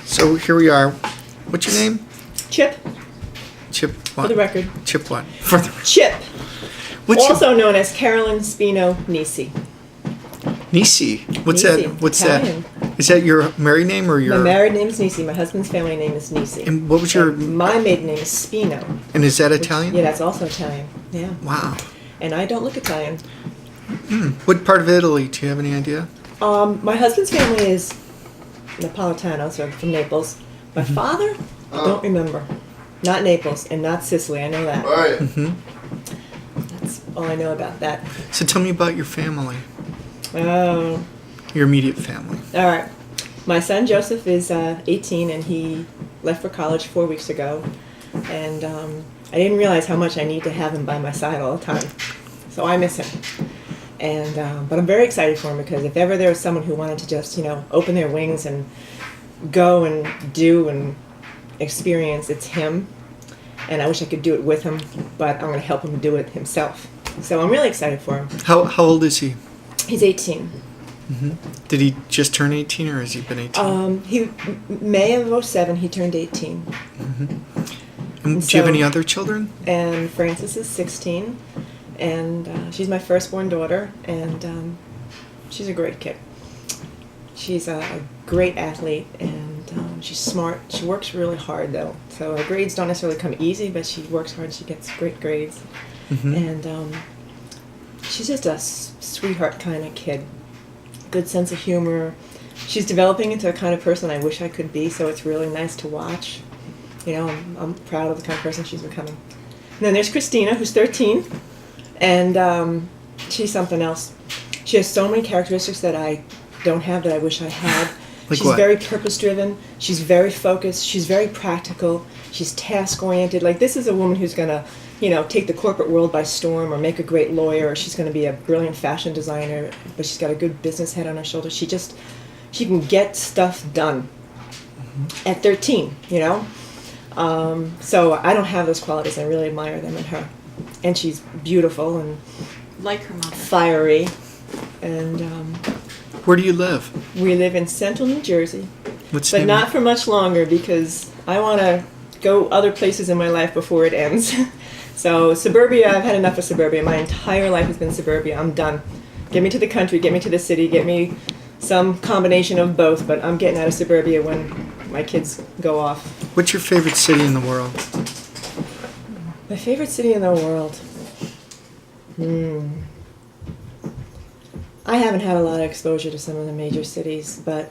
So here we are. What's your name? Chip, Chip what? for the record. Chip what? For the Chip, What's also known as Carolyn Spino Nesi. Nesi. What's Nesi, that? What's Italian. that? Is that your married name or your? My married name is Nesi. My husband's family name is Nesi. And what was your? And my maiden name is Spino. And is that Italian? Yeah, that's also Italian. Yeah. Wow. And I don't look Italian. What part of Italy? Do you have any idea? My husband's family is Napolitano, so from Naples. My father, I don't remember. Not Naples and not Sicily. I know that. That's all I know about that. So tell me about your family, Oh. your immediate family. All right. My son Joseph is 18 and he left for college 4 weeks ago. And I didn't realize how much I need to have him by my side all the time. So I miss him. And but I'm very excited for him because if ever there was someone who wanted to just, open their wings and go and do and experience, it's him. And I wish I could do it with him, but I'm going to help him do it himself. So I'm really excited for him. How old is he? He's 18. Did he just turn 18 or has he been 18? May of 07, he turned 18. And do you have any other children? And Frances is 16, and she's my firstborn daughter, and she's a great kid. She's a great athlete, and she's smart. She works really hard, though. So her grades don't necessarily come easy, but she works hard. She gets great grades. And she's just a sweetheart kind of kid. Good sense of humor. She's developing into a kind of person I wish I could be, so it's really nice to watch. I'm proud of the kind of person she's becoming. And then there's Christina, who's 13, and she's something else. She has so many characteristics that I don't have that I wish I had. Like She's what? very purpose-driven. She's very focused. She's very practical. She's task-oriented. Like, this is a woman who's going to, take the corporate world by storm or make a great lawyer, or she's going to be a brilliant fashion designer, but she's got a good business head on her shoulders. She can get stuff done at 13, So I don't have those qualities. I really admire them in her. And she's beautiful and Like her mother. fiery. And Where do you live? we live in central New Jersey, What's the but name? not for much longer because I want to go other places in my life before it ends. So suburbia, I've had enough of suburbia. My entire life has been suburbia. I'm done. Get me to the country, get me to the city, get me some combination of both, but I'm getting out of suburbia when my kids go off. What's your favorite city in the world? My favorite city in the world? I haven't had a lot of exposure to some of the major cities, but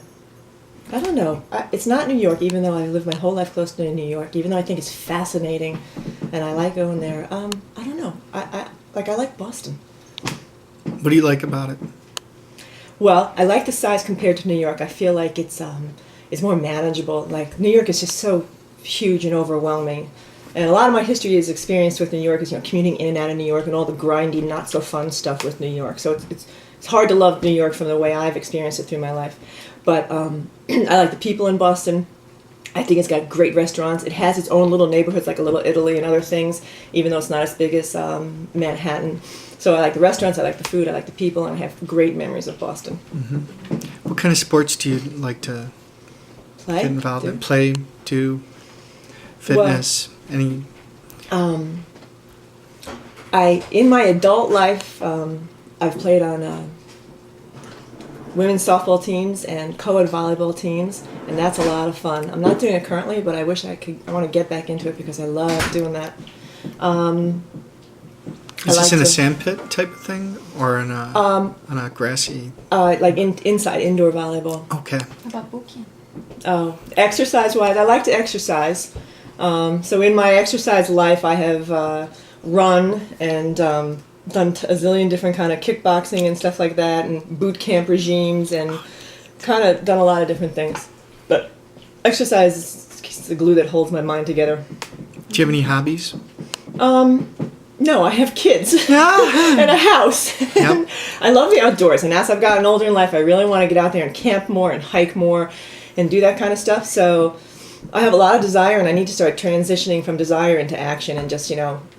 I don't know. It's not New York, even though I lived my whole life close to New York, even though I think it's fascinating and I like going there. I don't know. I like Boston. What do you like about it? Well, I like the size compared to New York. I feel like it's more manageable. Like, New York is just so huge and overwhelming. And a lot of my history is experienced with New York is, commuting in and out of New York and all the grindy, not so fun stuff with New York. So it's hard to love New York from the way I've experienced it through my life. But I like the people in Boston. I think it's got great restaurants. It has its own little neighborhoods, like a Little Italy and other things, even though it's not as big as Manhattan. So I like the restaurants, I like the food, I like the people, and I have great memories of Boston. What kind of sports do you like to Play? get involved Do? in? Play, do, fitness, any? In my adult life, I've played on women's softball teams and co-ed volleyball teams, and that's a lot of fun. I'm not doing it currently, but I wish I could. I want to get back into it because I love doing that. Is this in a sand pit type of thing or in a on a grassy? Like inside indoor volleyball. Okay. How about boot camp? Oh, exercise-wise, I like to exercise. So in my exercise life, I have run and done a zillion different kind of kickboxing and stuff like that, and boot camp regimes, and kind of done a lot of different things. But exercise is the glue that holds my mind together. Do you have any hobbies? No, I have kids and a house. Yep. I love the outdoors, and as I've gotten older in life, I really want to get out there and camp more and hike more and do that kind of stuff. So I have a lot of desire, and I need to start transitioning from desire into action and just,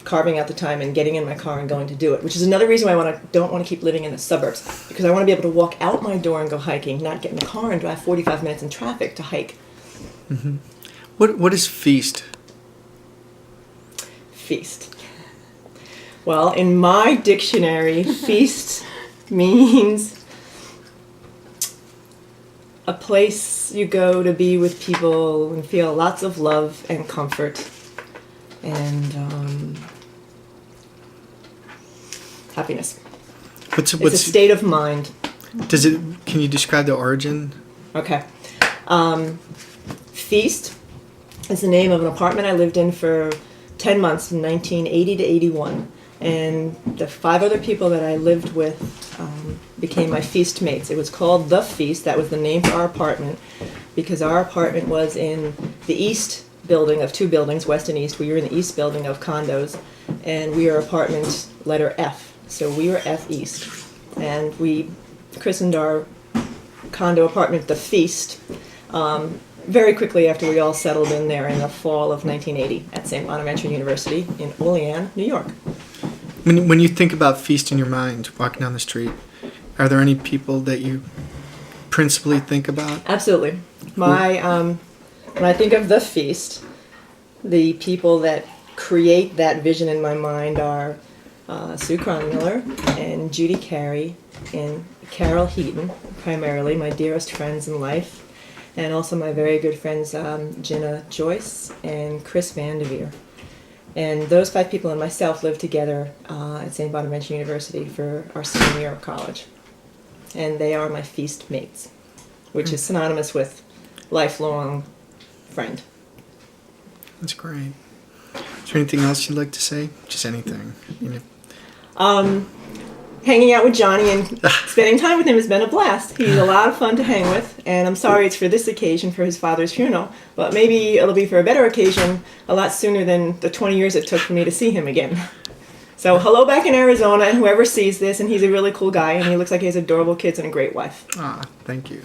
carving out the time and getting in my car and going to do it, which is another reason why I don't want to keep living in the suburbs, because I want to be able to walk out my door and go hiking, not get in the car and drive 45 minutes in traffic to hike. What is feast? Feast. Well, in my dictionary, feast means a place you go to be with people and feel lots of love and comfort and happiness. It's a state of mind. Can you describe the origin? Okay. Feast is the name of an apartment I lived in for 10 months in 1980 to 81. And the 5 other people that I lived with became my FeastMates. It was called The Feast. That was the name for our apartment because our apartment was in the east building of 2 buildings, west and east. We were in the east building of condos, and we were apartment letter F. So we were F East. And we christened our condo apartment The Feast very quickly after we all settled in there in the fall of 1980 at St. Bonaventure University in Olean, New York. When you think about feast in your mind, walking down the street, are there any people that you principally think about? Absolutely. When I think of The Feast, the people that create that vision in my mind are Sue Cronmiller and Judy Carey and Carol Heaton, primarily my dearest friends in life, and also my very good friends Gina Joyce and Chris Vanderveer. And those 5 people and myself lived together at St. Bonaventure University for our senior year of college. And they are my feast mates, which is synonymous with lifelong friend. That's great. Is there anything else you'd like to say? Just anything. You know. Hanging out with Johnny and spending time with him has been a blast. He's a lot of fun to hang with, and I'm sorry it's for this occasion, for his father's funeral, but maybe it'll be for a better occasion a lot sooner than the 20 years it took for me to see him again. So hello back in Arizona, and whoever sees this, and he's a really cool guy, and he looks like he has adorable kids and a great wife. Thank you.